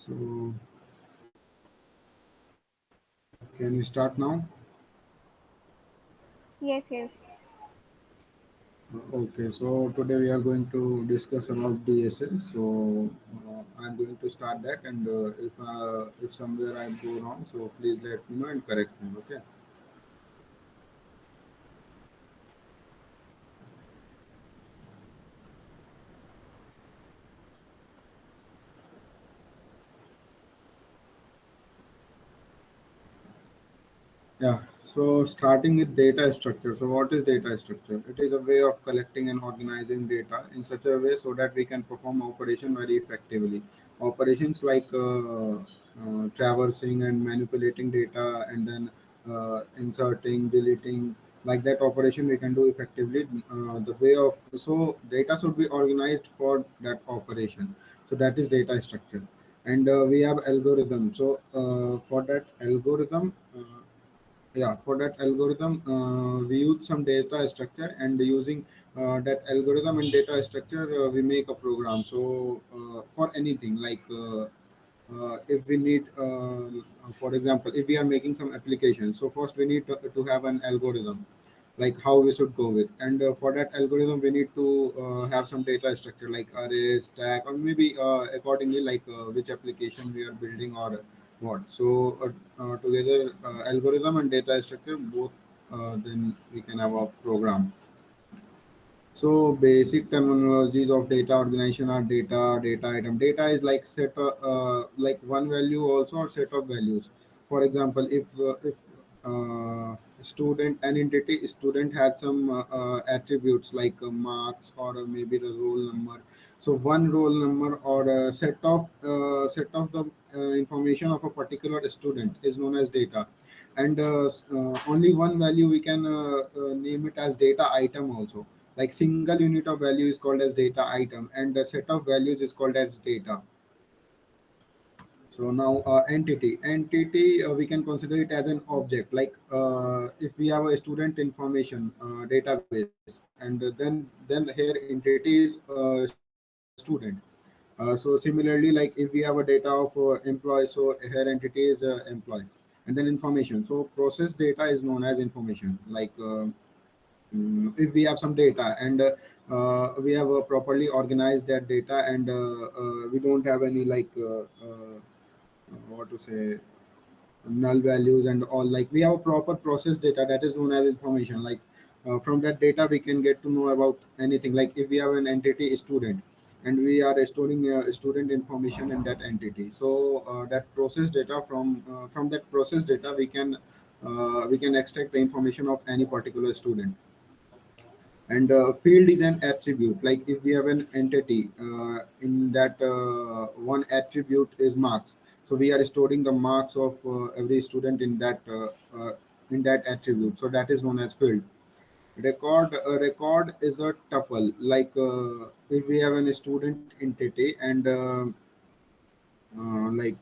So can we start now? Yes, yes. Okay, so today we are going to discuss about DSA. So I'm going to start that, and if somewhere I go wrong, so please let me know and correct me. Okay. Yeah. So starting with data structure. So what is data structure? It is a way of collecting and organizing data in such a way so that we can perform operation very effectively. Operations like traversing and manipulating data and then inserting, deleting, like that operation we can do effectively. The way of so data should be organized for that operation. So that is data structure. And we have algorithm. So for that algorithm. Yeah, for that algorithm we use some data structure, and using that algorithm and data structure we make a program. So for anything like if we need for example, if we are making some application, so first we need to have an algorithm like how we should go with, and for that algorithm we need to have some data structure like array, stack, or maybe accordingly like which application we are building or what. So together algorithm and data structure both, then we can have a program. So basic terminologies of data organization are data item. Data is like set like one value also or set of values. For example, if student an entity student had some attributes like marks or maybe the roll number. So one roll number or a set of the information of a particular student is known as data, and only one value we can name it as data item also. Like single unit of value is called as data item, and the set of values is called as data. So now entity we can consider it as an object. Like if we have a student information database, and then here entity is student. So similarly, like if we have a data of employee, so here entity is employee, and then information. So process data is known as information. Like if we have some data, and we have properly organized that data, and we don't have any like what to say, null values and all. Like we have a proper process data, that is known as information. Like from that data we can get to know about anything. Like if we have an entity student, and we are storing student information in that entity, so that process data, from that process data we can extract the information of any particular student. And field is an attribute. Like if we have an entity in that one attribute is marks, so we are storing the marks of every student in that attribute, so that is known as field. Record is a tuple. Like if we have a student entity, and like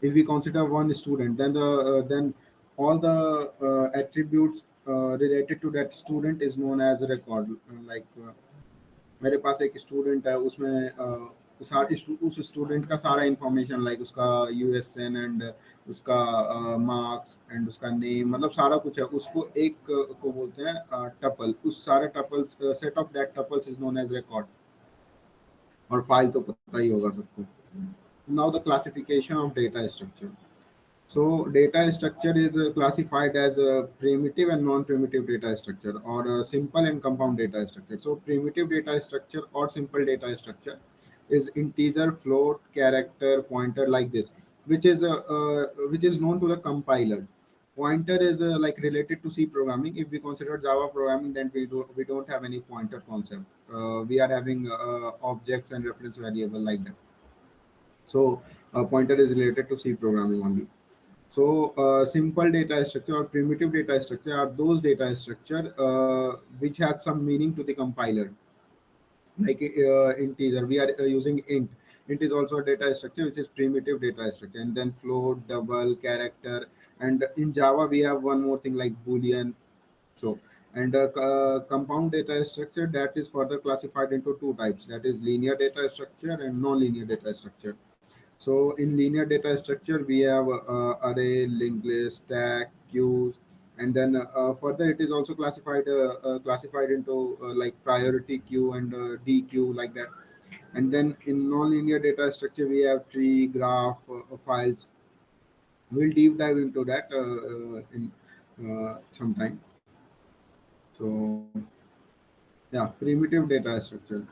if we consider one student, then then all the attributes related to that student is known as a record. Like मेरे पास एक student है, उसमें उस student का सारा information, like उसका यूएसएन and उसका marks and उसका नेम, मतलब सारा कुछ है, उसको एक को बोलते हैं टपल. उस सारे tuples, set of that tuples is known as record. और फाइल तो पता ही होगा सबको. Now the classification of data structure. So data structure is classified as a primitive and non-primitive data structure, or a simple and compound data structure. So primitive data structure or simple data structure is integer, float, character, pointer, like this, which is known to the compiler. Pointer is like related to C programming. If we consider Java programming, then we don't have any pointer concept. We are having objects and reference variable like that. So pointer is related to C programming only. So simple data structure or primitive data structure are those data structure which has some meaning to the compiler. Like integer, we are using int. Int is also a data structure which is primitive data structure, and then float, double, character, and in Java we have one more thing like boolean. So and compound data structure, that is further classified into two types, that is linear data structure and non-linear data structure. So in linear data structure, we have array, linked list, stack, queues, and then further it is also classified into like priority queue and D queue, like that. And then in non-linear data structure, we have tree, graph, files. We'll deep dive into that in some time. So yeah, primitive data structure.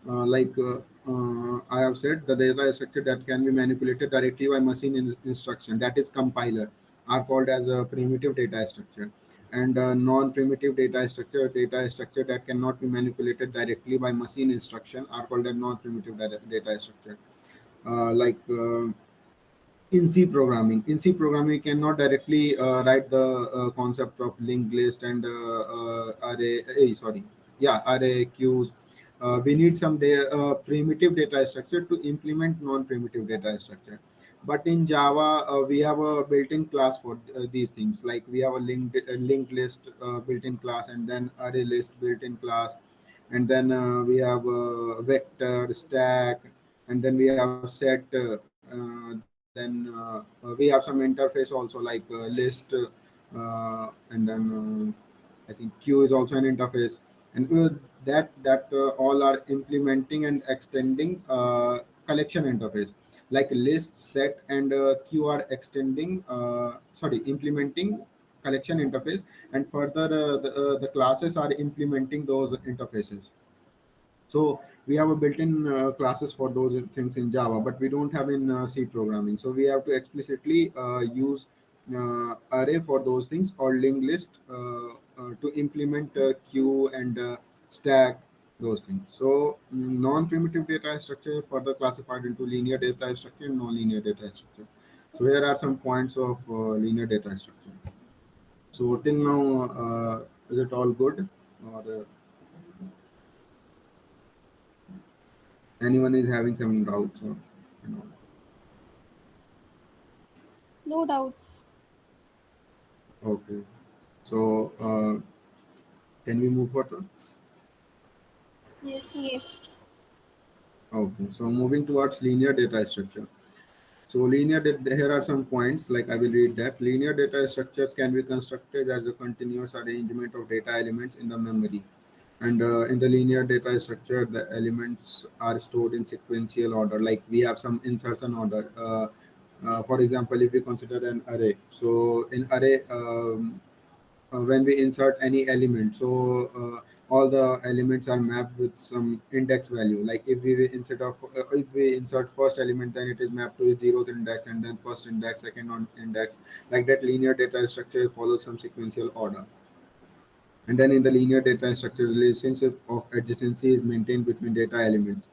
I have said, the data structure that can be manipulated directly by machine instruction, that is compiler, are called as a primitive data structure. And non-primitive data structure that cannot be manipulated directly by machine instruction, are called as non-primitive data structure. Like in C programming, you cannot directly write the concept of linked list and array queues. We need some primitive data structure to implement non-primitive data structure. But in Java, we have a built-in class for these things. Like we have a linked list built-in class, and then array list built-in class, and then we have vector, stack, and then we have set. Then we have some interface also, like list, and then I think queue is also an interface, and that all are implementing and extending collection interface. Like list, set, and queue are extending, implementing collection interface, and further the classes are implementing those interfaces. So we have a built-in classes for those things in Java, but we don't have in C programming. So we have to explicitly use array for those things, or linked list to implement queue and stack, those things. So non-primitive data structure further classified into linear data structure and non-linear data structure. So here are some points of linear data structure. So till now, is it all good, or anyone is having some doubts, or you know? No doubts. Okay. So can we move further? Yes. Yes. Okay. So moving towards linear data structure. So linear data, here are some points, like I will read that. Linear data structures can be constructed as a continuous arrangement of data elements in the memory. And in the linear data structure, the elements are stored in sequential order. Like we have some insertion order. For example, if we consider an array, so in array, when we insert any element, so all the elements are mapped with some index value. Like if we insert first element, then it is mapped to 0th index, and then first index, second on index. Like that, linear data structure follows some sequential order. And then in the linear data structure, relationship of adjacency is maintained between data elements.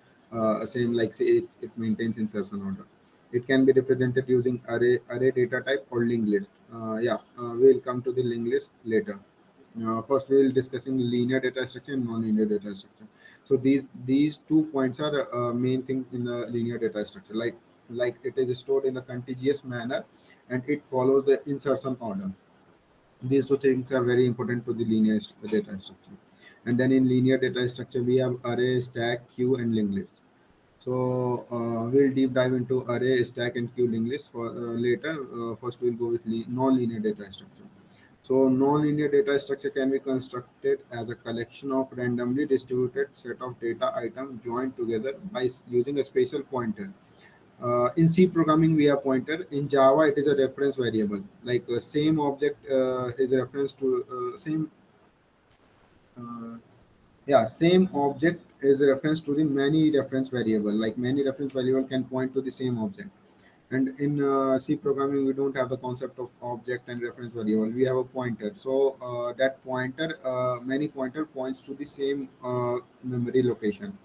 Same like say it maintains insertion order. It can be represented using array data type or linked list. We'll come to the linked list later. First, we will discussing linear data structure and non-linear data structure. So these 2 points are main thing in the linear data structure. Like it is stored in a contiguous manner, and it follows the insertion order. These two things are very important to the linear data structure. And then in linear data structure, we have array, stack, queue, and linked list. So we'll deep dive into array, stack, and queue linked list for later. First, we'll go with non-linear data structure. So non-linear data structure can be constructed as a collection of randomly distributed set of data items joined together by using a special pointer. In C programming, we have pointer. In Java, it is a reference variable. Like same object is a reference to uh, same object is a reference to the many reference variable. Like many reference variable can point to the same object. And in C programming, we don't have the concept of object and reference variable. We have a pointer. So that pointer, many pointer points to the same memory location.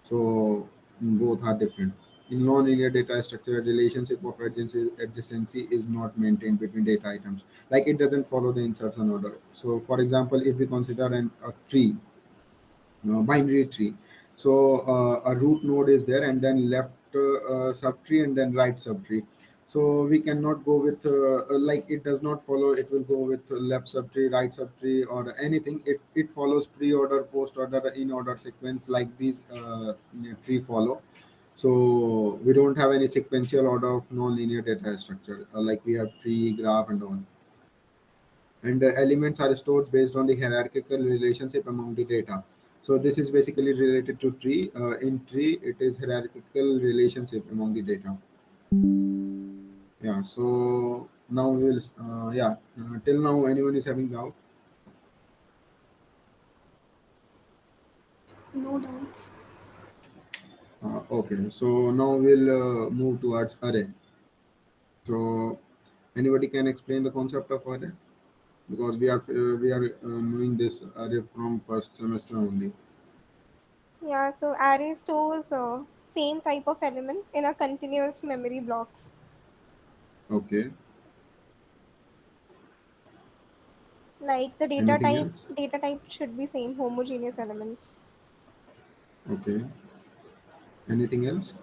So both are different. In non-linear data structure, relationship of adjacency is not maintained between data items. Like it doesn't follow the insertion order. So for example, if we consider a tree, binary tree. So a root node is there, and then left subtree, and then right subtree. So we cannot go with like it does not follow. It will go with left subtree, right subtree, or anything. It follows pre-order, post-order, in order sequence, like these tree follow. So we don't have any sequential order of non-linear data structure, like we have tree, graph, and all. And the elements are stored based on the hierarchical relationship among the data. So this is basically related to tree. In tree, it is hierarchical relationship among the data. Yeah. So now we will. Till now, anyone is having doubt? No doubts. Okay. So now we'll move towards array. So anybody can explain the concept of array, because we are knowing this array from first semester only. Yeah, so array stores same type of elements in a continuous memory blocks. Okay. Like the Anything else? data type should be same homogeneous elements. Okay. Anything else?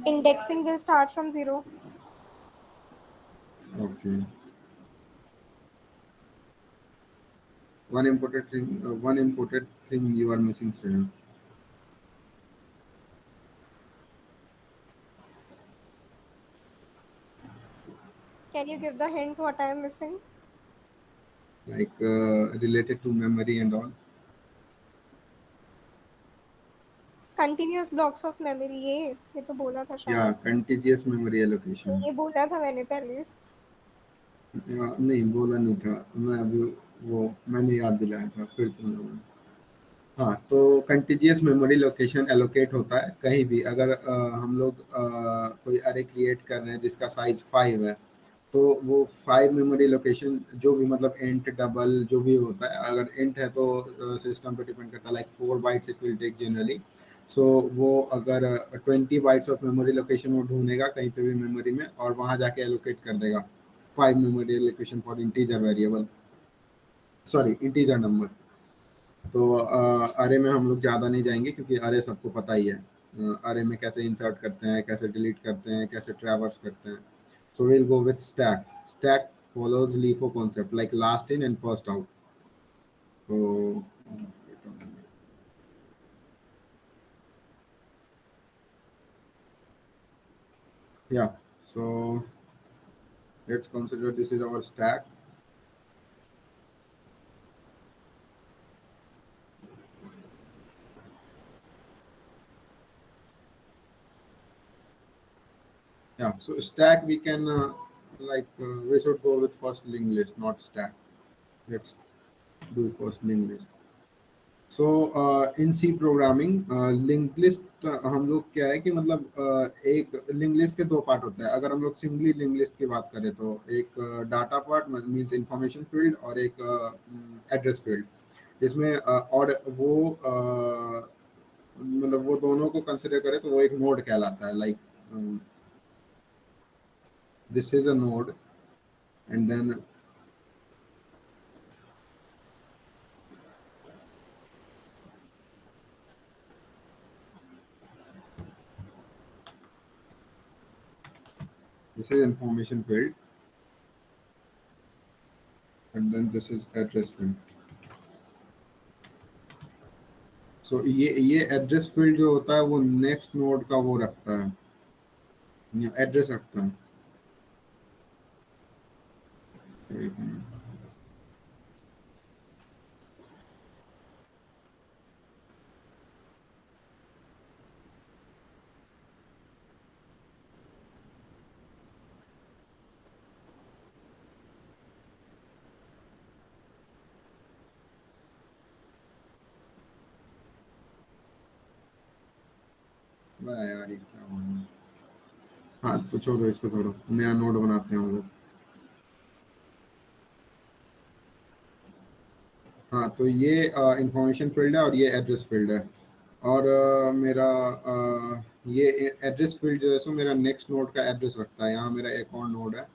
Indexing will start from zero. Okay. One important thing you are missing, Shreya. Can you give the hint what I am missing? Like related to memory and all. Continuous blocks of memory ये तो बोला था Yeah, शायद. contiguous memory allocation. ये बोला था मैंने पहले. नहीं बोला नहीं था मैं अभी, वो मैंने याद दिलाया था फिर तुम लोगों ने। हाँ, तो कंटिजियस मेमोरी लोकेशन एलोकेट होता है कहीं भी। अगर हम लोग कोई अरे क्रिएट कर रहे हैं जिसका साइज 5 है, तो वो 5 मेमोरी लोकेशन जो भी, मतलब इंट डबल जो भी होता है, अगर इंट है तो सिस्टम पे डिपेंड करता है, like 4 bytes it will take generally. So वो अगर 20 बाइट्स ऑफ मेमोरी लोकेशन वो ढूंढेगा कहीं पे भी मेमोरी में, और वहां जाके एलोकेट कर देगा 5 memory location for integer variable, sorry integer number. तो अरे में हम लोग ज़्यादा नहीं जाएंगे क्योंकि अरे सबको पता ही है। अरे में कैसे इंसर्ट करते हैं, कैसे डिलीट करते हैं, कैसे ट्रैवर्स करते हैं। So will go with stack. Stack follows LIFO concept, like last in and first out. So yeah, so let's consider this is our stack. Yeah, so stack we can we should go with first linked list, not stack. Let's do first linked list. So in C programming link list हम लोग क्या है कि मतलब एक link list के दो part होता है। अगर हम लोग सिंगली लिंक लिस्ट की बात करें तो एक data part means information field, और एक एड्रेस फील्ड, जिसमें और वो मतलब वो दोनों को कंसिडर करें तो वो एक नोड कहलाता है। Like this is a node, and then this is information field, and then this is address field. So ये एड्रेस फील्ड जो होता है वो नेक्स्ट नोड का वो रखता है, एड्रेस रखता है। एक मिनट। वाह यार, ये क्या हो रहा है? हाँ तो छोड़ो, इसको छोड़ो, नया नोड बनाते हैं हम लोग। हाँ, तो ये इंफॉर्मेशन फील्ड है और ये एड्रेस फील्ड है। और मेरा ये एड्रेस फील्ड जो है सो मेरा नेक्स्ट नोड का एड्रेस रखता है। यहाँ मेरा एक और नोड है।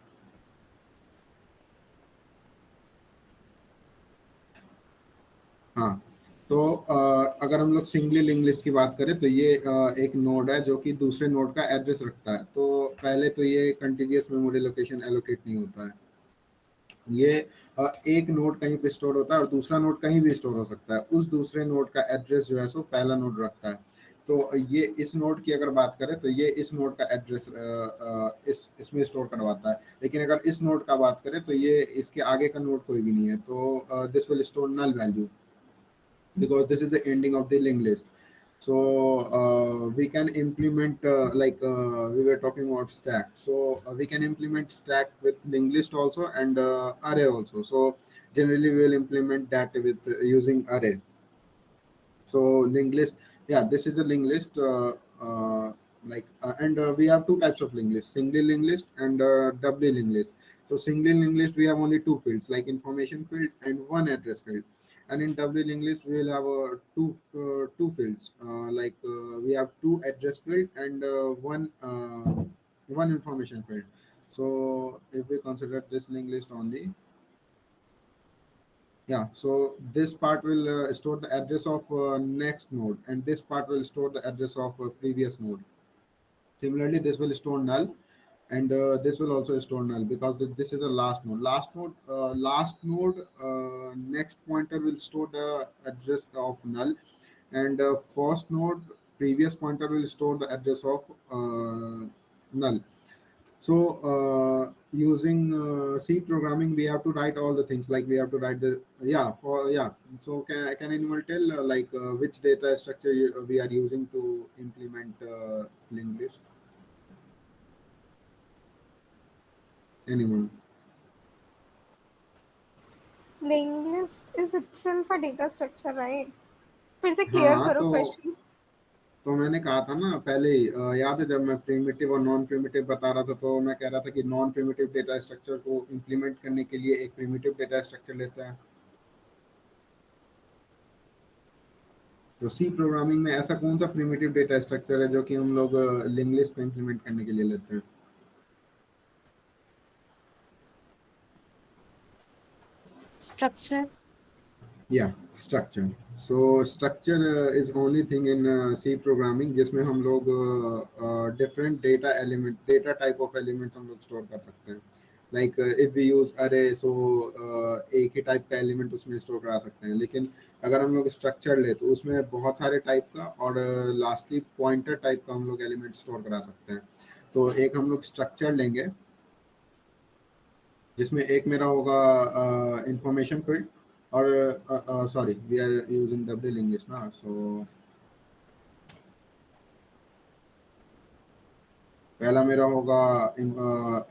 हाँ, तो अगर हम लोग सिंगली लिंक लिस्ट की बात करें तो ये एक नोड है जो कि दूसरे नोड का एड्रेस रखता है। तो पहले तो ये कंटिन्यूअस मेमोरी लोकेशन एलोकेट नहीं होता है। ये एक नोड कहीं पे स्टोर होता है और दूसरा नोड कहीं भी स्टोर हो सकता है। उस दूसरे नोड का एड्रेस जो है सो पहला नोड रखता है। तो ये इस नोड की अगर बात करें तो ये इस नोड का एड्रेस इसमें स्टोर करवाता है, लेकिन अगर इस नोड का बात करें तो ये इसके आगे का नोड कोई भी नहीं है, तो this will store null value because this is the ending of the linked list. So we can implement we were talking about stack, so we can implement stack with linked list also and array also. So generally we will implement that with using array. So linked list, yeah, this is a linked list, and we have two types of linked list: single linked list and doubly linked list. So single linked list we have only two fields, like information field and one address field, and in doubly linked list we will have two fields, we have two address field and one information field. So if we consider this linked list only, yeah, so this part will store the address of next node, and this part will store the address of previous node. Similarly, this will store null, and this will also store null because this is the last node. Last node next pointer will store the address of null, and first node previous pointer will store the address of null. So using C programming, we have to write all the things, like we have to write the, yeah, for, yeah. So can anyone tell which data structure we are using to implement linked list? Anyone? Linked list is itself a data structure, right? फिर से हाँ clear हाँ, करो question. तो मैंने कहा था ना पहले ही, याद है जब मैं प्रिमिटिव और नॉन प्रिमिटिव बता रहा था, तो मैं कह रहा था कि नॉन प्रिमिटिव डेटा स्ट्रक्चर को इम्प्लीमेंट करने के लिए एक प्रिमिटिव डेटा स्ट्रक्चर लेता है। तो सी प्रोग्रामिंग में ऐसा कौन सा प्रिमिटिव डेटा स्ट्रक्चर है जो कि हम लोग लिंक लिस्ट पे इम्प्लीमेंट करने के लिए लेते हैं? Structure. Yeah, structure. So structure is only thing in C programming जिसमें हम लोग different data type of elements हम लोग store कर सकते हैं. Like if we use array, so एक ही type का element उसमें store करा सकते हैं, लेकिन अगर हम लोग structure ले तो उसमें बहुत सारे type का और lastly pointer type का हम लोग element store करा सकते हैं. तो एक हम लोग structure लेंगे जिसमें एक मेरा होगा information field, और sorry, we are using double English ना, so पहला मेरा होगा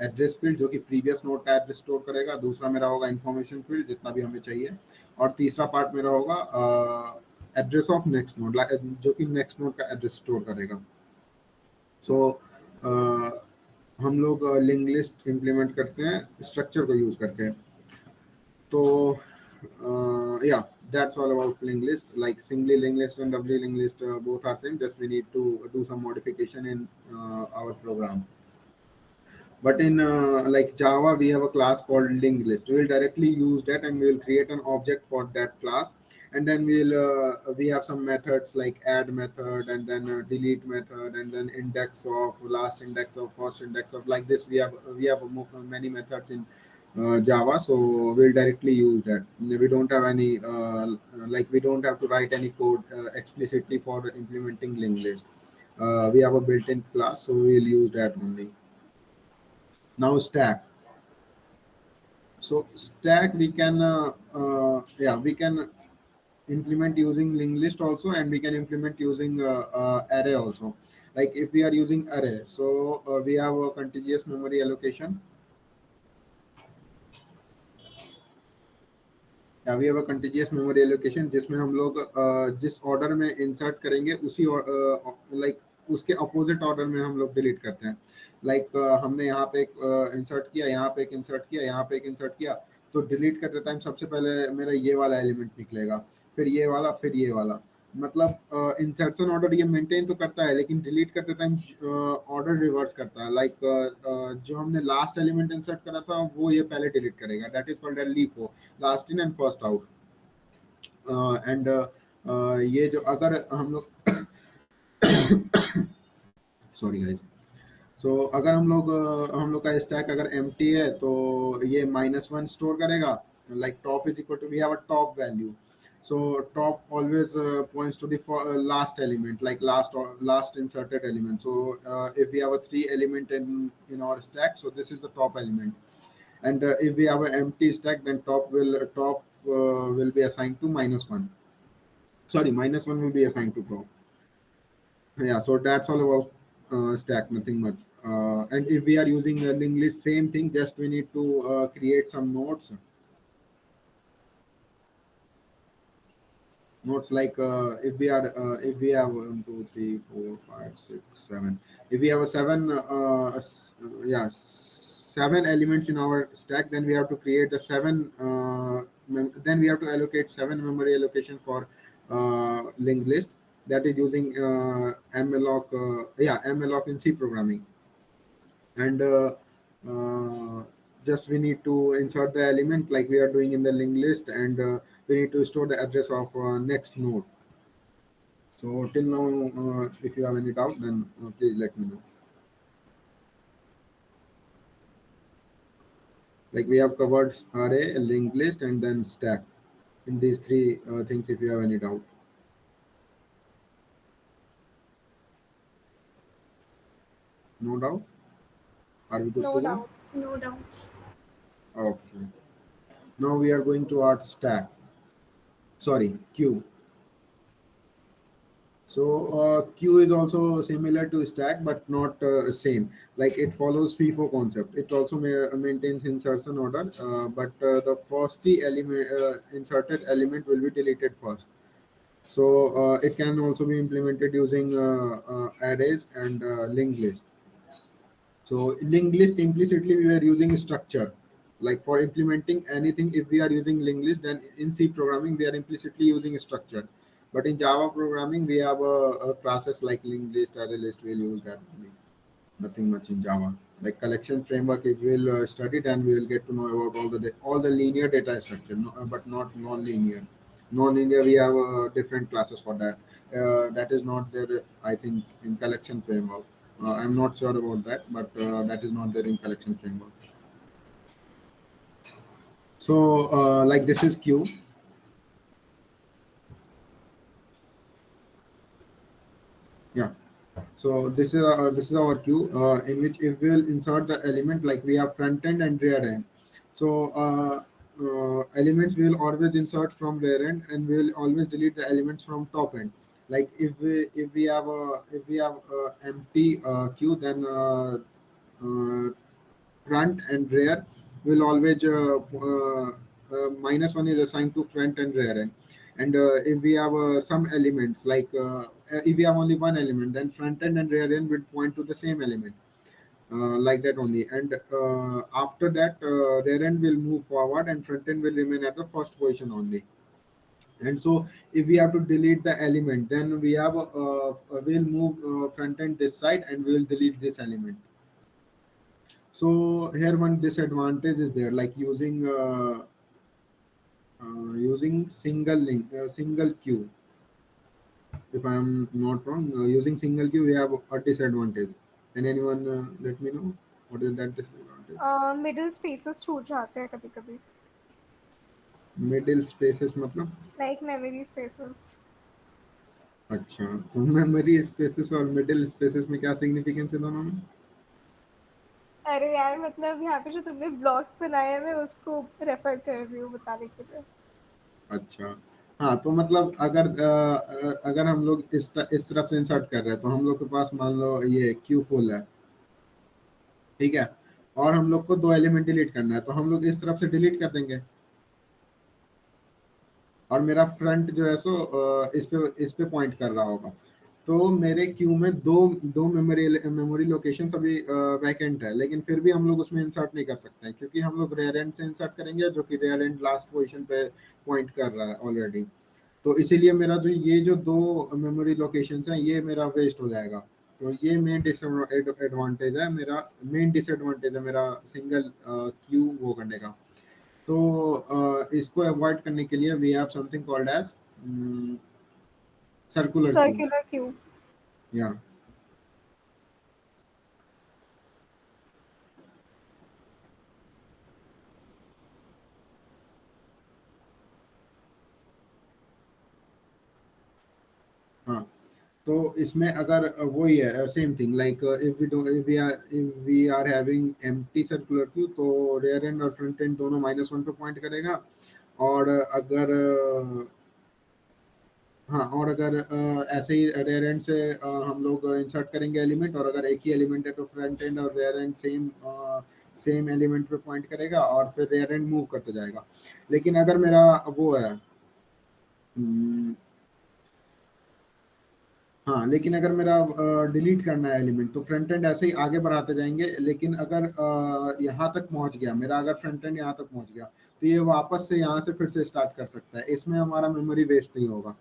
एड्रेस फील्ड जो कि प्रीवियस नोड का एड्रेस स्टोर करेगा, दूसरा मेरा होगा इंफॉर्मेशन फील्ड जितना भी हमें चाहिए, और तीसरा पार्ट मेरा होगा एड्रेस ऑफ नेक्स्ट नोड जो कि नेक्स्ट नोड का एड्रेस स्टोर करेगा. सो हम लोग लिंक लिस्ट इम्प्लीमेंट करते हैं स्ट्रक्चर को यूज करके. तो yeah, that's all about linked list. Like singly linked list and doubly linked list both are same, just we need to do some modification in our program. But in like Java, we have a class called linked list. We will directly use that and we will create an object for that class, and then we have some methods like add method, and then delete method, and then index of, last index of, first index of, like this we have many methods in Java, so we'll directly use that. We don't have any we don't have to write any code explicitly for implementing linked list. We have a built-in class, so we'll use that only. Now stack. So stack we can we can implement using linked list also, and we can implement using array also. Like if we are using array, so we have a contiguous memory allocation. We have a contiguous memory allocation जिसमें हम लोग जिस order में insert करेंगे उसी उसके opposite order में हम लोग डिलीट करते हैं. हमने यहाँ पे एक इंसर्ट किया, यहाँ पे एक इंसर्ट किया, यहाँ पे एक इंसर्ट किया, तो डिलीट करते टाइम सबसे पहले मेरा ये वाला एलिमेंट निकलेगा, फिर ये वाला, फिर ये वाला. मतलब इंसर्शन ऑर्डर ये मेंटेन तो करता है, लेकिन डिलीट करते टाइम ऑर्डर रिवर्स करता है. जो हमने लास्ट एलिमेंट इंसर्ट करा था वो ये पहले डिलीट करेगा. That is called LIFO, last in and first out. And ये जो अगर हम लोग सॉरी गाइस, सो अगर हम लोग का स्टैक अगर एम्प्टी है तो ये -1 स्टोर करेगा. Like top is equal to, we have a top value, So top always points to the last element, like last or last inserted element. So if we have a three element in our stack, so this is the top element. And if we have an empty stack, then top will be assigned to -1. Sorry, -1 will be assigned to top. Yeah, so that's all about stack, nothing much. And if we are using a linked list, same thing, just we need to create some nodes like if we have 1 2 3 4 5 6 7, if we have a yeah, 7 elements in our stack, then we have to create the then we have to allocate 7 memory allocation for linked list, that is using mloc in C programming. And just we need to insert the element like we are doing in the linked list, and we need to store the address of next node. So till now, if you have any doubt, then please let me know. Like we have covered array, linked list, and then stack in these three things. If you have any doubt, no doubt. Are we good to No go? doubts. No doubts. Okay. Now we are going to our stack. Sorry, queue. So queue is also similar to stack, but not same. Like it follows FIFO concept. It also maintains insertion order, but the first element inserted element will be deleted first. So it can also be implemented using arrays and linked list. So linked list implicitly we are using structure. Like for implementing anything, if we are using linked list, then in C programming we are implicitly using a structure. But in Java programming we have a classes like linked list, array list. We'll use that only. Nothing much in Java. Like collection framework, if we'll study, then we will get to know about all the linear data structure, no, but not non-linear. Non-linear we have different classes for that. That is not there, I think, in collection framework. I'm not sure about that, but that is not there in collection framework. So like this is queue. Yeah. So this is our queue in which if we'll insert the element, like we have front end and rear end. So elements will always insert from rear end, and we will always delete the elements from top end. Like if we have empty queue, then front and rear will always -1 is assigned to front and rear end. And if we have some elements, like if we have only one element, then front end and rear end will point to the same element, like that only. And after that, rear end will move forward and front end will remain at the first position only. And so if we have to delete the element, then we have we'll move front end this side and we'll delete this element. So here one disadvantage is there, like using single queue. If I am not wrong, using single queue we have a disadvantage. Can anyone let me know what is that disadvantage? Middle spaces छूट जाते हैं कभी कभी. Middle spaces मतलब? Like memory spaces. अच्छा, तो memory spaces और middle spaces में क्या सिग्निफिकेंस है दोनों में? अरे यार मतलब यहाँ पे जो तुमने ब्लॉग्स बनाए हैं मैं उसको रेफर कर रही हूँ बताने के लिए. अच्छा, हाँ, तो मतलब अगर हम लोग इस तरफ से इंसर्ट कर रहे हैं, तो हम लोग के पास मान लो ये क्यू फुल है, ठीक है, और हम लोग को दो एलिमेंट डिलीट करना है, तो हम लोग इस तरफ से डिलीट कर देंगे, और मेरा फ्रंट जो है सो इस पे पॉइंट कर रहा होगा। तो मेरे क्यू में दो मेमोरी लोकेशन अभी वैकेंट है, लेकिन फिर भी हम लोग उसमें इंसर्ट नहीं कर सकते हैं, क्योंकि हम लोग रेयर एंड से इंसर्ट करेंगे, जो कि रेयर एंड लास्ट पोजीशन पे पॉइंट कर रहा है ऑलरेडी। तो इसीलिए मेरा जो दो मेमोरी लोकेशंस हैं, ये मेरा वेस्ट हो जाएगा। तो ये मेन डिसएडवांटेज है मेरा, मेन डिसएडवांटेज है मेरा सिंगल क्यू वो करने का। तो इसको अवॉइड करने के लिए we have something called as circular queue. Circular queue. या तो इसमें अगर वही है same thing like if we are having empty circular queue, तो रेयर एंड और फ्रंट एंड दोनों -1 पे पॉइंट करेगा। और अगर हाँ, और अगर ऐसे ही रेयर एंड से हम लोग इंसर्ट करेंगे एलिमेंट, और अगर एक ही एलिमेंट है तो फ्रंट एंड और रेयर एंड सेम एलिमेंट पे पॉइंट करेगा और फिर रेयर एंड मूव करते जाएगा। लेकिन अगर मेरा वो है हाँ, लेकिन अगर मेरा डिलीट करना है एलिमेंट, तो फ्रंट एंड ऐसे ही आगे बढ़ाते जाएंगे। लेकिन अगर यहाँ तक पहुंच गया मेरा, अगर फ्रंट एंड यहाँ तक पहुंच गया, तो ये वापस से यहाँ से फिर से स्टार्ट कर सकता है। इसमें हमारा मेमोरी वेस्ट नहीं होगा।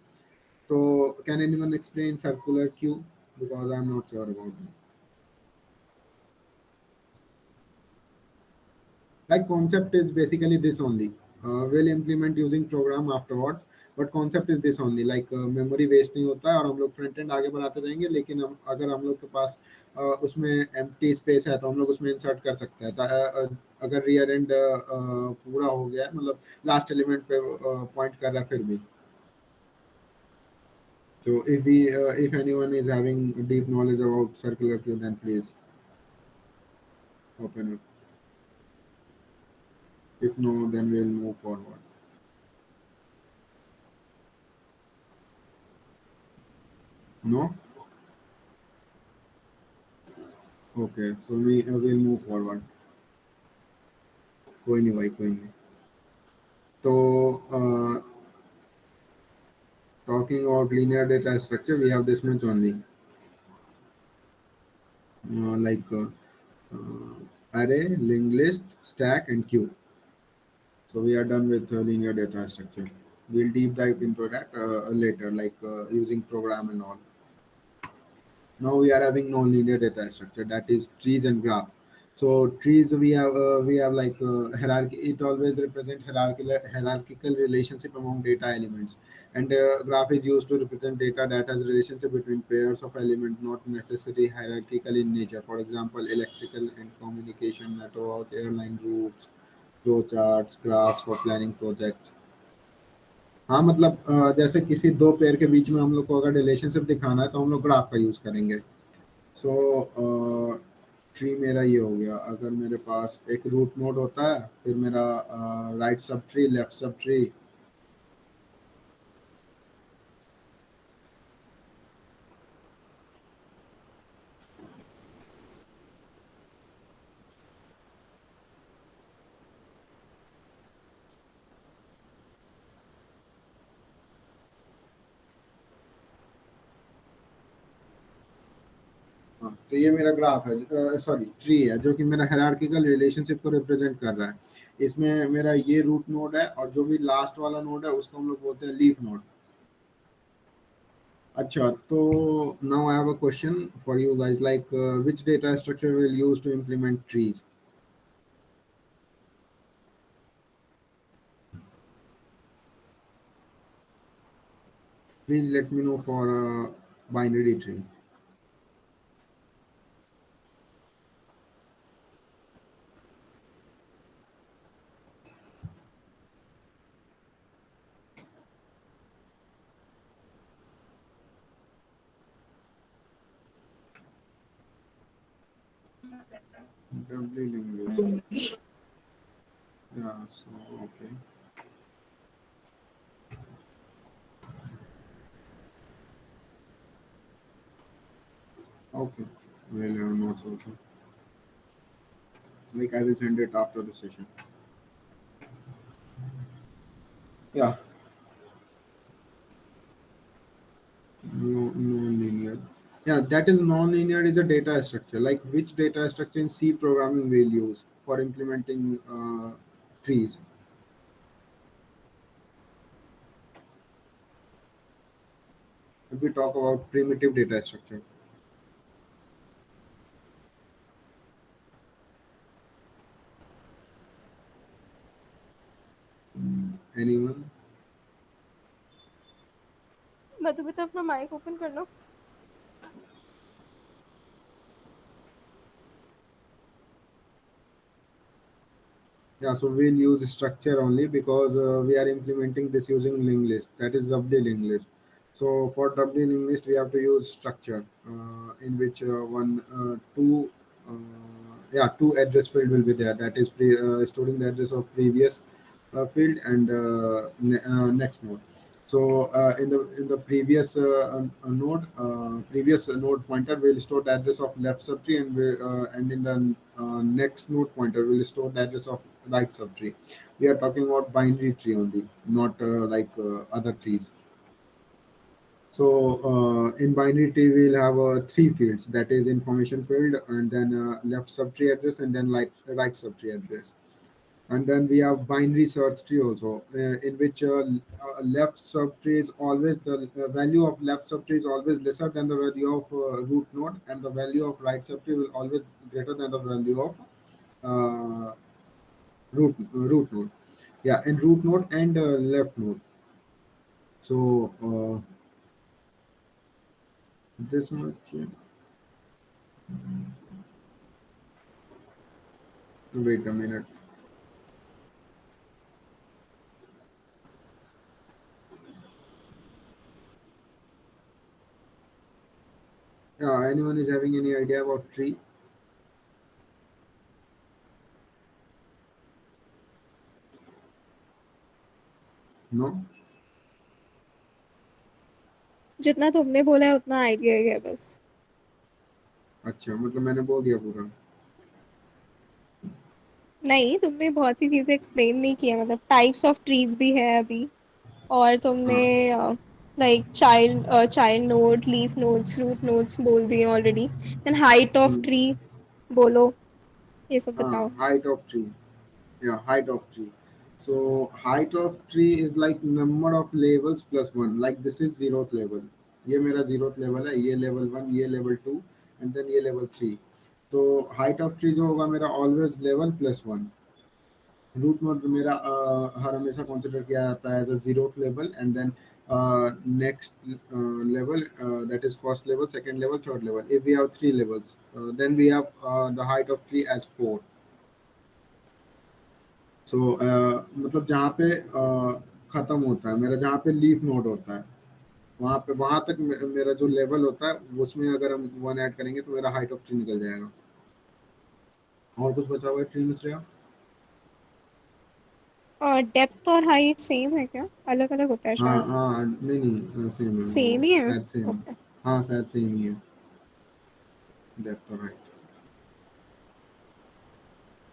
तो can anyone explain circular queue, because I am not sure about it. Like concept is basically this only. We'll implement using program afterwards, but concept is this only. Like memory waste नहीं होता है और हम लोग front end आगे बढ़ाते जाएंगे। लेकिन हम अगर हम लोग के पास उसमें एम्प्टी स्पेस है तो हम लोग उसमें इंसर्ट कर सकते हैं। अगर रियर एंड पूरा हो गया है, मतलब लास्ट एलिमेंट पे पॉइंट कर रहा है फिर भी। So if anyone is having deep knowledge about circular queue, then please open it. If no, then we'll move forward. No? Okay, so we will move forward. कोई नहीं भाई, कोई नहीं। तो talking about linear data structure, we have this much only. Like array, linked list, stack, and queue. So we are done with linear data structure. We'll deep dive into that later, like using program and all. Now we are having non-linear data structure, that is trees and graph. So trees, we have like hierarchy. It always represent hierarchical relationship among data elements, and graph is used to represent data that has relationship between pairs of elements, not necessarily hierarchical in nature. For example, electrical and communication network, airline routes, flow charts, graphs for planning projects. हाँ, मतलब जैसे किसी दो pair के बीच में हम लोग को अगर रिलेशनशिप दिखाना है तो हम लोग ग्राफ का यूज करेंगे। सो ट्री मेरा ये हो गया। अगर मेरे पास एक रूट नोड होता है, फिर मेरा right sub tree, left sub tree. हाँ, तो ये मेरा ग्राफ है, सॉरी ट्री है, जो कि मेरा हायरार्किकल रिलेशनशिप को रिप्रेजेंट कर रहा है। इसमें मेरा ये रूट नोड है, और जो भी लास्ट वाला नोड है उसको हम लोग बोलते हैं लीफ नोड। अच्छा, तो now I have a question for you guys, like which data structure will use to implement trees? Please let me know for a binary tree. Doubly linked. Yeah, so okay. Okay. We'll have notes also. Like I will send it after the session. Yeah. No, non-linear. Yeah, that is non-linear is a data structure. Like which data structure in C programming we'll use for implementing trees? If we talk about primitive data structure. Anyone? मधु बेटा अपना mic open कर लो। Yeah, so we'll use structure only because we are implementing this using linked list. That is of the linked list. So for doubling list, we have to use structure in which two address field will be there. That is storing the address of previous field and next node. So in the previous node pointer will store the address of left subtree, and in the next node pointer will store the address of right subtree. We are talking about binary tree only, not like other trees. So in binary tree, we'll have three fields, that is information field, and then left subtree address, and then right subtree address. And then we have binary search tree also, in which left subtree is always the value of left subtree is always lesser than the value of root node, and the value of right subtree will always greater than the value of uh, root node. Yeah, in root node and left node. So this much. Wait a minute. Anyone is having any idea about tree? No. जितना तुमने बोला है उतना idea ही है बस. अच्छा, मतलब मैंने बोल दिया पूरा. नहीं, तुमने बहुत सी चीजें एक्सप्लेन नहीं किया, मतलब टाइप्स ऑफ ट्रीज भी है अभी, और तुमने हाँ. Like child node, leaf nodes, root nodes बोल दिए already. And height of hmm, tree बोलो, ये सब हाँ, बताओ. height of tree. Yeah, height of tree. So height of tree is like number of levels plus one. Like this is zeroth level. ये मेरा zeroth level है, ये level one, ये level two, and then ये level three. तो height of tree जो होगा मेरा always level plus one. Root node मेरा हर हमेशा कंसिडर किया जाता है as a zeroth level, and then next level, that is first level, second level, third level. If we have three levels, then we have the height of tree as four. So मतलब जहाँ पे खत्म होता है मेरा, जहाँ पे leaf node होता है, वहां तक मेरा जो लेवल होता है उसमें अगर हम वन ऐड करेंगे तो मेरा हाइट ऑफ ट्री निकल जाएगा. और कुछ बचा हुआ है ट्री में श्रेया? और डेप्थ और हाइट सेम है क्या, अलग अलग होता है हाँ शायद? हाँ, नहीं नहीं, सेम है वो, सेम ही है. शायद सेम. ओके. हाँ, शायद सेम ही है, डेप्थ और हाइट.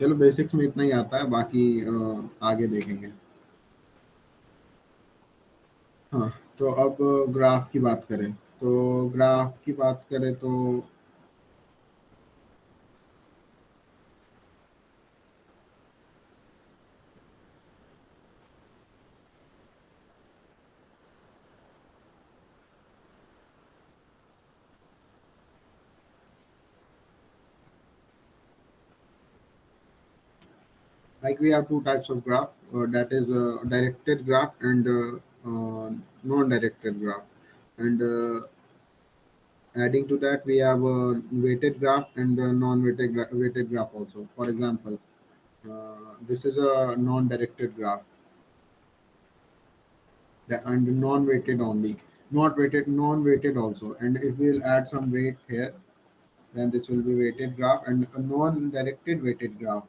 चलो बेसिक्स में इतना ही आता है, बाकी आगे देखेंगे. हाँ. तो अब ग्राफ की बात करें, तो ग्राफ की बात करें तो like we have two types of graph, that is directed graph and non-directed graph. And adding to that, we have a weighted graph and weighted graph also. For example, this is a non-directed graph, and non-weighted only, not weighted, non-weighted also. And if we'll add some weight here, then this will be weighted graph and a non-directed weighted graph.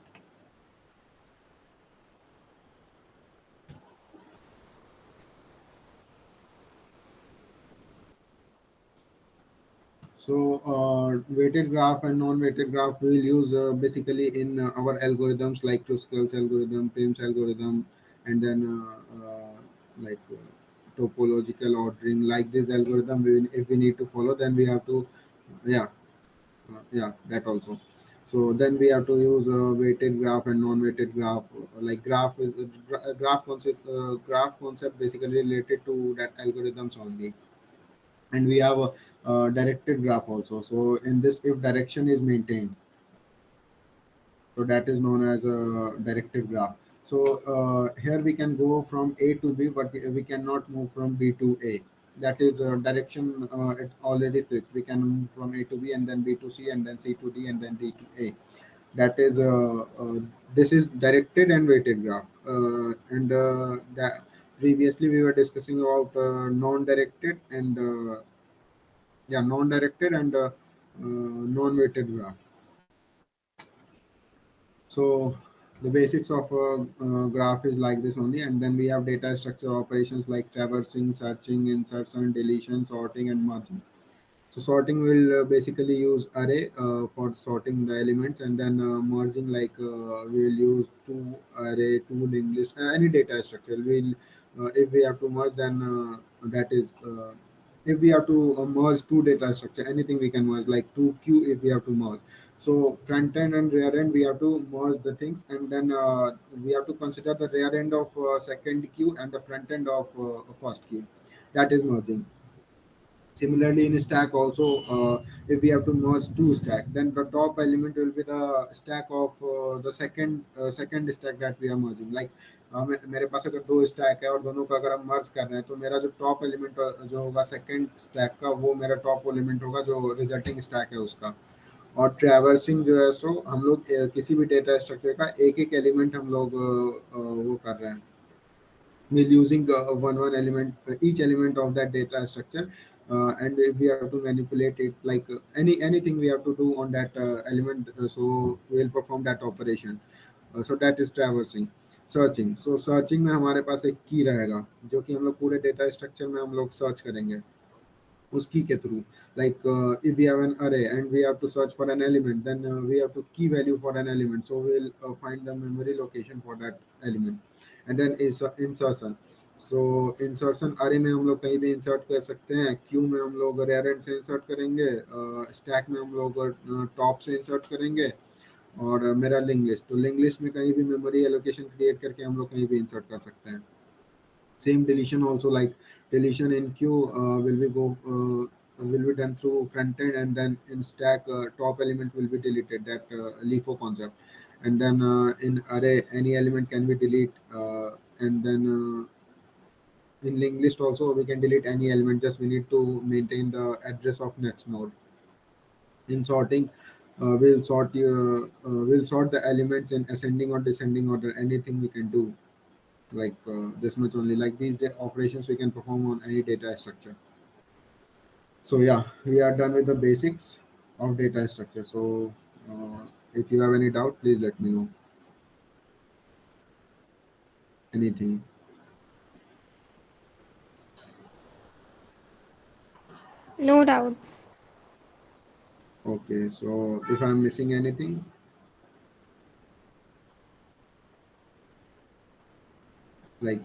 So weighted graph and non-weighted graph we will use basically in our algorithms like Kruskal's algorithm, Prim's algorithm, and then like topological ordering. Like this algorithm, if we need to follow, then we have to, yeah, yeah, that also. So then we have to use weighted graph and non-weighted graph. Like graph is graph concept basically related to that algorithms only. And we have a directed graph also. So in this, if direction is maintained, so that is known as a directed graph. So here we can go from A to B, but we cannot move from B to A. That is direction, it's already fixed. We can move from A to B, and then B to C, and then C to D, and then D to A. That is this is directed and weighted graph, and that previously we were discussing about non-directed and non-directed and non-weighted graph. So the basics of a graph is like this only, and then we have data structure operations like traversing, searching, insertion, deletion, sorting, and merging. So sorting will basically use array for sorting the elements, and then merging like we'll use two array, two linked list, any data structure. We'll if we have to merge, then that is if we have to merge two data structure, anything we can merge like two queue if we have to merge. So front end and rear end we have to merge the things, and then we have to consider the rear end of second queue and the front end of first queue. That is merging. Similarly, in stack also, if we have to merge two stack, then the top element will be the stack of the second stack that we are merging. Like मेरे पास अगर दो stack है और दोनों का अगर हम merge कर रहे हैं, तो मेरा जो top element जो होगा second stack का, वो मेरा top element होगा जो resulting stack है उसका. और ट्रैवर्सिंग जो है, सो हम लोग किसी भी डेटा स्ट्रक्चर का एक एक एलिमेंट हम लोग वो कर रहे हैं. We're using one element, each element of that data structure, and we have to manipulate it like anything we have to do on that element, so we'll perform that operation. So that is traversing. Searching, so searching में हमारे पास एक की रहेगा जो कि हम लोग पूरे डेटा स्ट्रक्चर में हम लोग सर्च करेंगे उस की के through. Like if we have an array and we have to search for an element, then we have to key value for an element, so we'll find the memory location for that element. And then is insertion. So insertion array में हम लोग कहीं भी insert कर सकते हैं, queue में हम लोग rear end से insert करेंगे, stack में हम लोग top से insert करेंगे, और मेरा लिंक लिस्ट, तो लिंक लिस्ट में कहीं भी मेमोरी एलोकेशन क्रिएट करके हम लोग कहीं भी इंसर्ट कर सकते हैं. Same deletion also, like deletion in queue will be done through front end, and then in stack top element will be deleted, that LIFO concept. And then in array any element can be delete, and then in linked list also we can delete any element, just we need to maintain the address of next node. In sorting, we'll sort the elements in ascending or descending order, anything we can do, like this much only. Like these operations we can perform on any data structure. So yeah, we are done with the basics of data structure. So if you have any doubt, please let me know. Anything. No doubts. Okay, so if I'm missing anything, like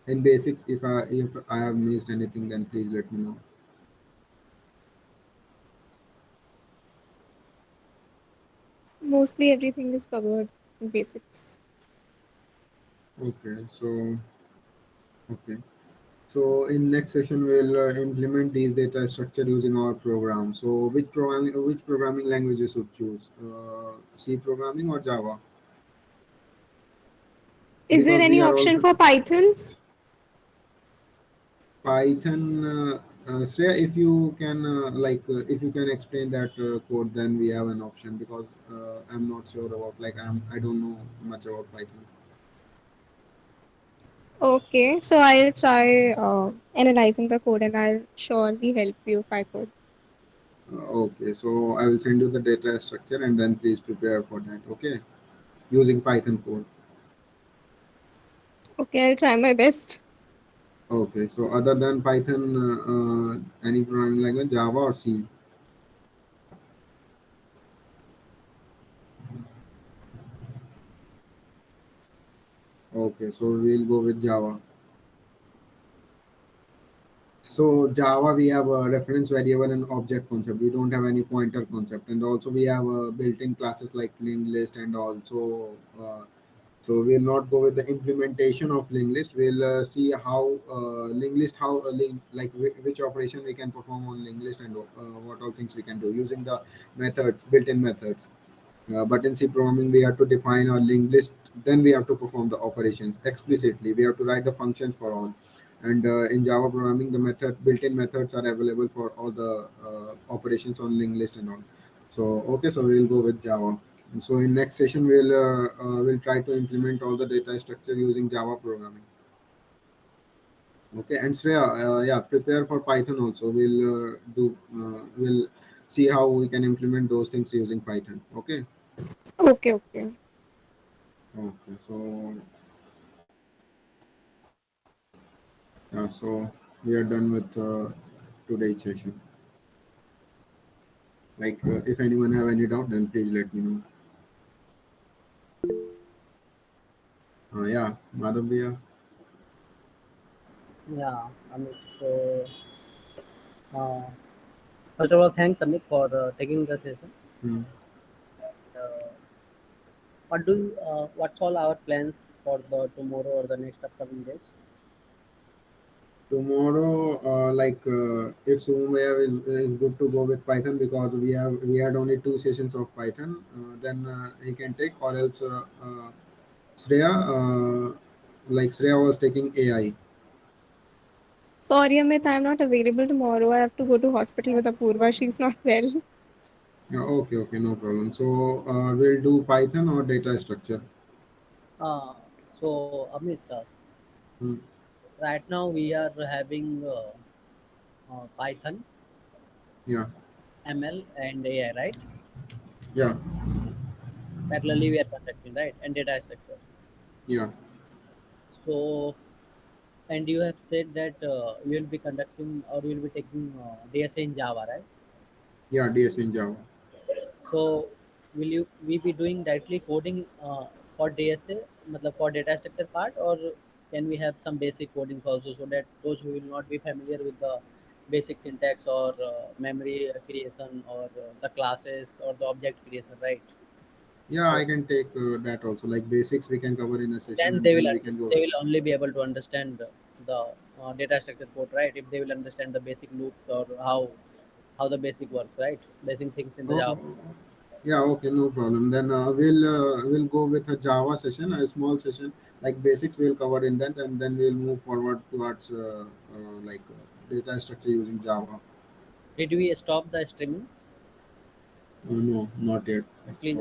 in basics, if I have missed anything, then please let me know. Mostly everything is covered in basics. Okay, so okay. So in next session we'll implement these data structure using our program. So which programming language you should choose? C programming or Java? Is there Because we any are option also for Python? Python. Shreya, if you can if you can explain that code, then we have an option, because I'm not sure about, like I don't know much about Python. Okay, so I'll try analyzing the code and I'll surely help you if I could. Okay, so I will send you the data structure, and then please prepare for that. Okay, using Python code. Okay, I'll try my best. Okay, so other than Python, any programming language, Java or C? Okay, so we'll go with Java. So Java, we have a reference variable and object concept. We don't have any pointer concept, and also we have built-in classes like linked list, and also so we'll not go with the implementation of linked list. We'll see how linked list, how like which operation we can perform on linked list, and what all things we can do using the methods, built-in methods. But in C programming, we have to define our linked list. Then we have to perform the operations explicitly. We have to write the functions for all. And in Java programming, the built-in methods are available for all the operations on linked list and all. So okay, so we'll go with Java. So in next session, we'll try to implement all the data structure using Java programming. Okay, and Shreya, yeah, prepare for Python also. We'll see how we can implement those things using Python. Okay. Okay, okay. Okay. So yeah, so we are done with today's session. Like, if anyone have any doubt, then please let me know. Yeah, Madhav Bhaiya. Yeah, Amit. So, uh, first of all, thanks, Amit, for taking the session. Hmm. Uh, what's all our plans for the tomorrow or the next upcoming days? Tomorrow, if Sumaya is good to go with Python because we had only two sessions of Python, then he can take, or else Shreya, Shreya was taking AI. Sorry, Amit, I'm not available tomorrow. I have to go to hospital with Apurva. She's not well. Yeah, okay, okay, no problem. So we'll do Python or data structure. Uh, so, Amit, Hmm. right now we are having Python, Yeah, ML, and AI, right? yeah, Parallelly, we are conducting, right? And data structure. yeah, So, and you have said that you will be conducting or you will be taking DSA in Java, right? yeah. DS in Java. So will you we be doing directly coding for DSA, matlab for data structure part, or can we have some basic coding also so that those who will not be familiar with the basic syntax or memory creation or the classes or the object creation, right? Yeah, So I can take that also. Like basics, we can cover in a session, then and then we can go. they will only be able to understand the data structure code, right? If they will understand the basic loops or how the basic works, right? Basic things in the Oh, Java. oh, oh. Yeah, okay, no problem. Then we'll go with a Java session, a small session, like basics we'll cover in that, and then we'll move forward towards data structure using Java. Did we stop the streaming? No, not yet. Please